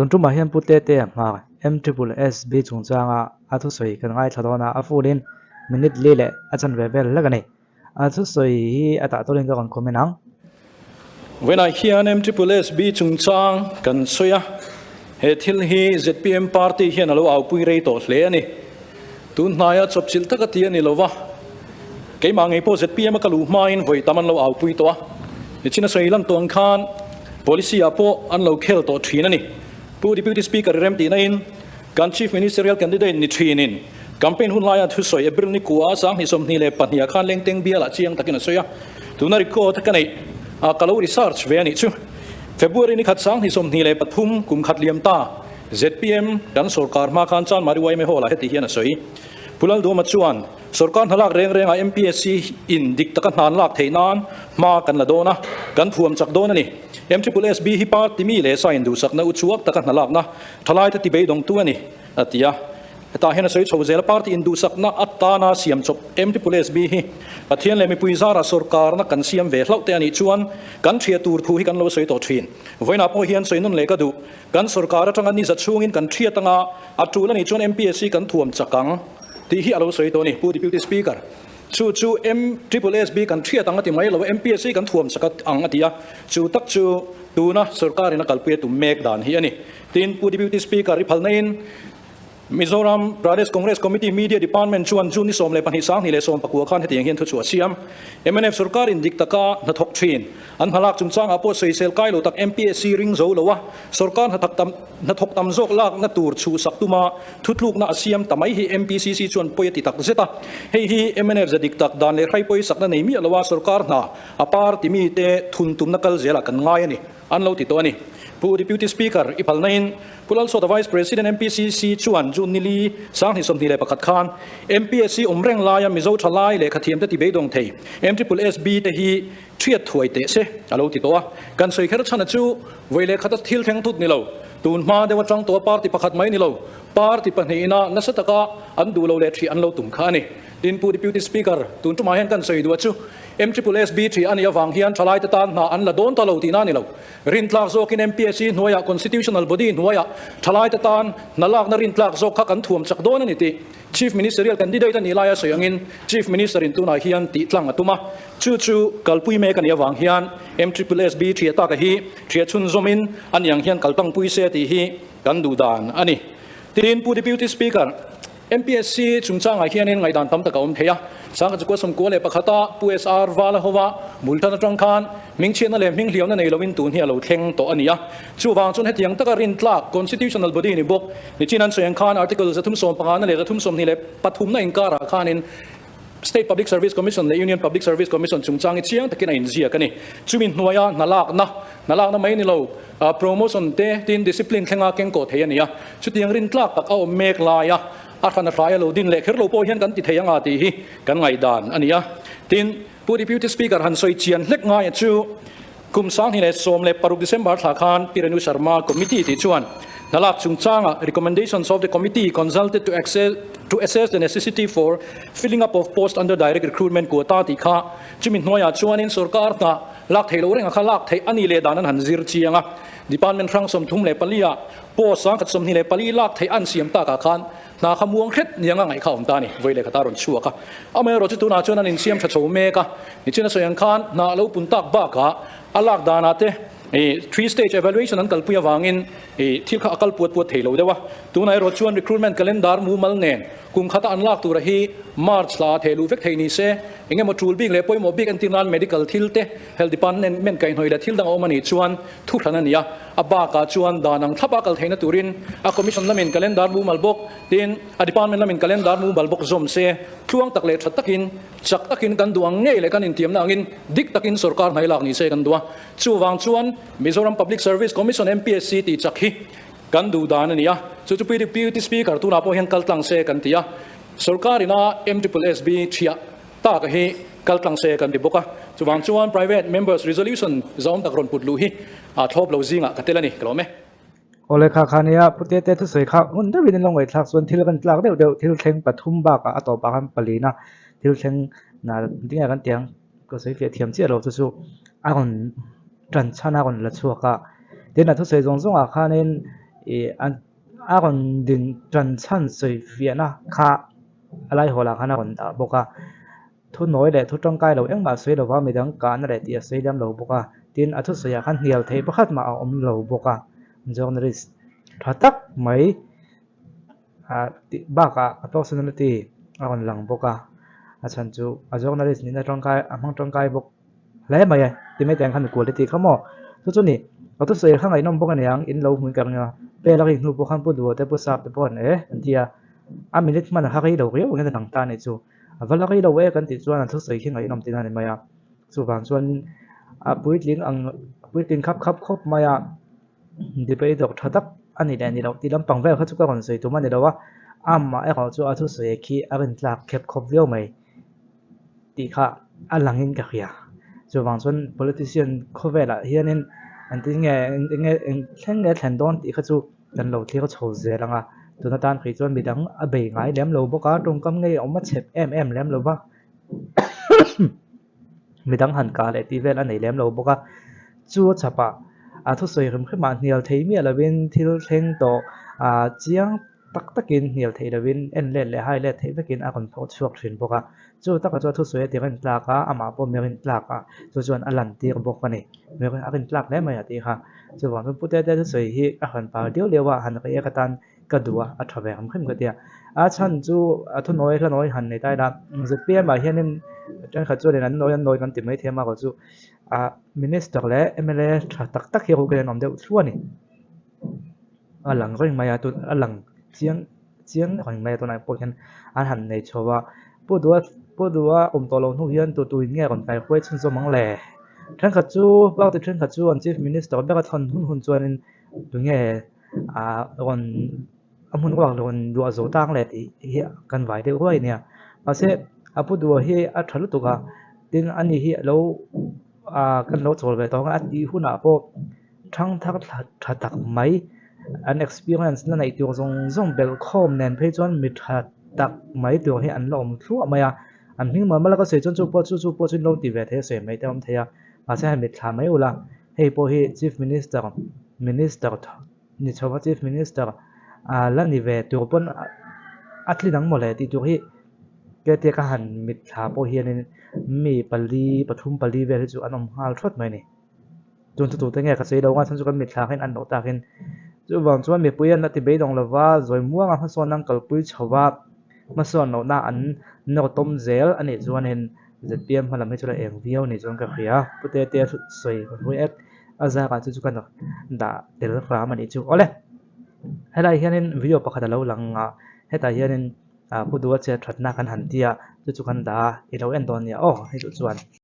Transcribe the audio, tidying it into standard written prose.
ตุนจุมาเฮียนปุเตเตมา MSSB จงจางอาทุสวยกันง่ายทดอนาอาฟูลินมินิทลีเล่อาจารย์เวเบลละกันนี่อาทุสวยอาตาตัวเล่นกันคอมเมนัง When I hear MSSB จงจางกันสวยเหตุที่ ZPM Party เฮียนเราเอาปุยเรย์ต่อเลยนี่ตุนนายจบสิลตะกตีนี่เราวะเกี่ยมังไอ้พวก ZPM ก็รู้มาอินไว้ตามันเราเอาปุยตัวนี่ชินะสวยลันตัวอังคาร policy อาพวกอันเราเคลตัวทีนั่นนี่ผู้ deputy speaker เริ่มตีนั่นการ chief ministerial candidate นี่ทีนี่campaign หุ่นลายทุสวยเอเบรนี่กัวสังหิสมนี่เลยปัญญาการเล่งเต็งเบียร์ละเชียงตะกินสวยตุนนาริโก้ตะกันไอ้กล่าว research เวนี่ชูFebruary นี้ขัดสังหิสมนี่เลยปฐุมกุมขัดเลียมตา ZPM กันสุรการมาขันจานมาริวัยไม่หัวละเหตุที่เฮียนสวยผู้เล่นดูมาชวนสุรการหลักเร่งMPSC อินดิกตะกันนานหลักเทนานมากันละโดนะกันพวมจากโดนนี่MSSB ฮิปาร์ติมีเลสายดูสักนะอุจวบตะกันหลักนะทลายที่เบยดงตัวนี่อัตยาแต่เห็นสวยชาวเซลปาร์ติอินดูสักนะอัตตานาเสียมจบMSSB ฮิอัตเทียนเลยมีปุยซาราสุรการนะกันเสียมเวทเล่าแต่อันนี้ชวนกันเชียตูร์ทูให้กันเราสวยต่อทีนไว้นับพอเฮียนสวยนั่นเลยก็ดูกันสุรการจังอันนี้จะช่วงอินกันเชียตั้งอัตรูแล้วนี่ชวนMPSC กันถ่วมจักกังที่ฮิอาเราสวยตัวนี้ผู้ที่พิวตี้สปีกเกอร์ชูMSSB กันเชียตั้งที่ไม่เราMPSC กันถ่วมจักกังอันที่ชูตักชูดูนะสุรการนะกัลเปียตุเมกดานฮีอันนี้ทีนผู้ที่พิวตี้สปีกเกอร์ริพัลเนนมิโซรัมประเทศคอนเกรสคอมมิตี้มีเดียดีพาร์ตเมนต์ชวนจูนิสอมเลยปัญหาสังนี่เลยสอมปักหัวขันให้ที่ยังเห็นทุกส่วนเสียมMNF สุรการอินดิกตะกาหน้าทกทีนอันพลักจุนจ้างอาโปสวยเซลไกโลตัก MPSC ริงโซลวะสุรการหน้าทกตำโซกลากหน้าตูร์ชูสักตุมาทุกลูกหน้าเสียมแต่ไม่ให้ MPCC ชวนปอยติตักเซตาให้ฮี MNF จะดิกตักดานเลยใครปอยสักนั่นนี่มีละว่าสุรการหน้าอาปาร์ติมีเตทุนตุมนักเจลกันง่ายนี่อันเราติดตัวนี่ผู้ deputy speaker อีพัลนัยผู้ลัลโซด vice president MPCC ชวนจูนิลีสังที่สมทีเลยประคัดขาน MPSC เร่งลายมิโซทลายเลยขัดเทียมที่เบยดงเท MSSB ที่ฮีเทียดถวยเตะเสอันเราติดตัวกันสวยแค่รัชนัจูเวลขัดทิลแข่งทุดนี่เราตูนมาเดวันจังตัวปาร์ติประคัดไม่นี่เราปาร์ติปัญหาหน้านัสตะกาอันดูเราเลยที่อันเราตุ่มขานี่ดินผู้ deputy speaker ตูนจุมาเห็นกันสวยดูว่าจูMSSB ที่อันนี้ฟังเฮียนทลายตะตานน่ะอันละโดนตะเราตีนั่นนี่เรารินทลากโซกิน MPSC หน่วย constitutional body หน่วยทลายตะตานนั่นลากนรินทลากโซขักันถ่วมจากโดนนี่ตี chief ministerial candidate นี่ลายสวยงิน chief minister อินตุนาเฮียนตีตั้งตุมาชูกัลปุยเมกันนี้ฟังเฮียน MSSB ที่ตากะฮีที่ชุนซมินอันยังเฮียนกัลตังปุยเสตีฮีกันดูดานอันนี้ทีนี้ผู้ deputy speaker MPSC จุงจ้างไอเฮียนไงด่านตั้มตะกอมเทียสังกัดกุศลกัวเลยประคตาผู้ SR วาลหัวมูลธนตรังคานมิงเชียนนั่นเลยมิงเหลียวนั่นในเราวินตูนเฮียเราเข่งตัวอันนี้จู่วางจนให้ที่ยังตะการินทลาก constitutional body นี่บอกนี่ที่นั้นส่วนคาน article จะทุ่มสมประการนั่นเลยจะทุ่มสมนี่เลยปฐุมนั่นเองการคานิน State Public Service Commission และ Union Public Service Commission จุงจ้างเชียงตะกินไอ้เสียกันนี่จู่มินหน่วยนั่นลากนะไม่นี่เราpromotion เตะทีน discipline แข่งอาเก่งโกเทียนี่จู่ที่ยังรินทลากตักเอาเมกลายอาคันทรายเราดินเล็กเราโปเห็นกันติดเทียงอาตีฮีกันไงด่านอันนี้ทีนผู้ deputy speaker หันสวยเชียนเล็กง่ายจู่คุมสังที่ในสมเลปารุก December หลักฐานพิรนุชร์มา committee ที่ชวนนั่นแหละจุงจ้าง recommendations of the committee consulted to assess the necessity for filling up of post under direct recruitment quota ที่ข้าจุมินหน่วยชวนนินสุรการน่ะลักเทโลเร่งข้าลักเทอันนี้เลยด่านนั้นหันซิรเชียงdepartment ครั้งสมทุมเลปลีโพสังกัดสมที่เลปลีลักเทอันเสียมตากาคันนาขมวงเคล็ดยังไงเข้าของตานี่เวลาตารอนชัวกะอเมริกาจุดนาชนันอินเสียมชัดโฉมกะนี่ชินะสยังคันนาลูปุ่นตักบ้ากะอัลลักดานาเตthree stage evaluation นั้นกัลปุยวางอินที่ข้ากัลปวดเทโลเดวะตัวนายรถชวน recruitment calendar มูมัลเนนกุมขัดอันลักตัวระฮี March ลาเทลูเวกเทนิเซยังไงมาทูลบิ๊กเลยป่วยโมบิ๊ก internal medical ทิลเต health department กันหน่อยละทิลดังเอามันนี่ชวนทุกท่านนี่อับบากาชวนดานังทับกัลเทนตูรินcommission นั้นเป็น calendar มูมัลบกดินdepartment นั้นเป็น calendar มูมัลบกซอมเซช่วงตักเล็ดตักอินจักตักอินกันดวงเงี้ยเลยกันอินเทียมนางอินดิกตักอินสุรการให้หลักนี่เซกันดัวชูวางชวนมิโซรัม Public Service Commission MPSC ที่จักฮีกันดูดานนี่จู่ๆdeputy speaker ตัวนับว่าเห็นกัลตังเซกันที่สุรการน่ะ MSSB เชียตากฮีกัลตังเซกันที่บอกว่าจู่วางชวน private members resolution จะต้องตักรอนปุดลูฮีทบเราจริงกันเท่านี้กล่าวไหมโอเลขาคานียพุทธเตทุสวยข้าอุ่นได้วินลงไว้ทักส่วนที่เรากันหลักเดี๋ยวที่เราเข่งปฐุมบากอัตบากันปลีนะที่เราเข่งน่ะที่ไหนกันเตียงก็สวยเฟียเทียมเสียเราสู้อาคนจันชนะคนละชัวก็เดี๋ยวน่ะทุสวยจงอาคานิน an aron din tran chan soi fiana kha alai hola khana ron ta boka thu noi le thu tongkai lo engma soi lo wa midang kan re ti soi dam lo boka tin athu soya khan hial thei pakhat ma om lo boka journalist thatak mai ti baka personality aron lang boka achan chu a journalist ni na tongkai amang tongkai bok le mai ti mai teng khan quality khamo chu chu ni athu soi khang ai nom boka ne yang in lo mun kar nga pe la ri nu bo khan pu du te pu sap te pon antia a minute man ha ri lo ri o nge tang ta ne chu vala ri lo we kan ti chuan athu soi khing ai nom ti na ne maya chu wang chuan a puitling ang puitin khap khop maya di pe dok thatak ani le ni lo ti lam pang vel kha chu ka kon soi tu man ne lo wa amma e kho chu athu soi khi arin tlak khep khop veo mai ti kha alangin ka khia chu wang chuan politician khovela hianin an ti nge thleng nge thlen don ti kha chu kan lo thli kha chho ze langa tuna tan khi chuan midang a bei ngai lem lo boka tung kam ngei oma chep em lem lo ba midang han ka le ti vel anei lem lo boka chu chapa a thu soi rim khema hnial thei mi alawin thil thleng to chiang tak takin hnial thei lawin en le hai le thei vekin a kon tho chuak thin boka chu taka chu thu soi tirin tlaka ama po merin tlaka chu chuan alan tir bok ani merin arin tlak le mai ati kha chu wang thu pute te thu soi hi a han pa dio lewa han ri ekatan kadua a thave ham khem gatia a chan chu a thu noi hla noi han nei tai da zpm ma hianin tan kha chu le nan noi kan ti mai thema ko chu a minister le mla tha tak tak hi ro ke nom deuh thluani alang ring maya tu alang chiang hoi mai to nai po hian an han nei chowa podua to lo nu hian tu nge kon kai khoi chun zo mang le than kha chu bak ti than kha chu an chief minister ba ka thon hun chuan in tu nge ron amun wak lon du zo tang le ti hi kan vai de hoi nia ase podua hi a thalu tu ka tin ani hi lo kan lo chol ve to nga ti huna po thang thak tha tak mai an experience na nei tu zong bel khom nen phei chuan mi tha tak mai tu hi an lom thlu maya an hing ma mala ka se chon chu po chin lo ti ve the se mai tam theya ma se mi thla mai ula hei po hi chief minister ni chowa chief minister la ni ve tu pon atli dang mole ti tu hi ke te ka han mi thla po hianin mi pali pathum pali ve chu anom hal thot mai ni chun tu te nge ka sei lo nga chan chu kan mi thla khin an lo ta khin chu wang chuan mi puyan na ti be dong lawa zoi muang a ha son nang kal pui chowa ma son no na an no tom zel ani chuan in zpm halam he chula eng viau ni chuan ka khia pute te soi hui ek aza ka chu kan da tel ram ani chu ole helai hianin video pakhat lo lang heta hianin pudua che thatna kan han tia chu kan da ilo en don ya he chu chuan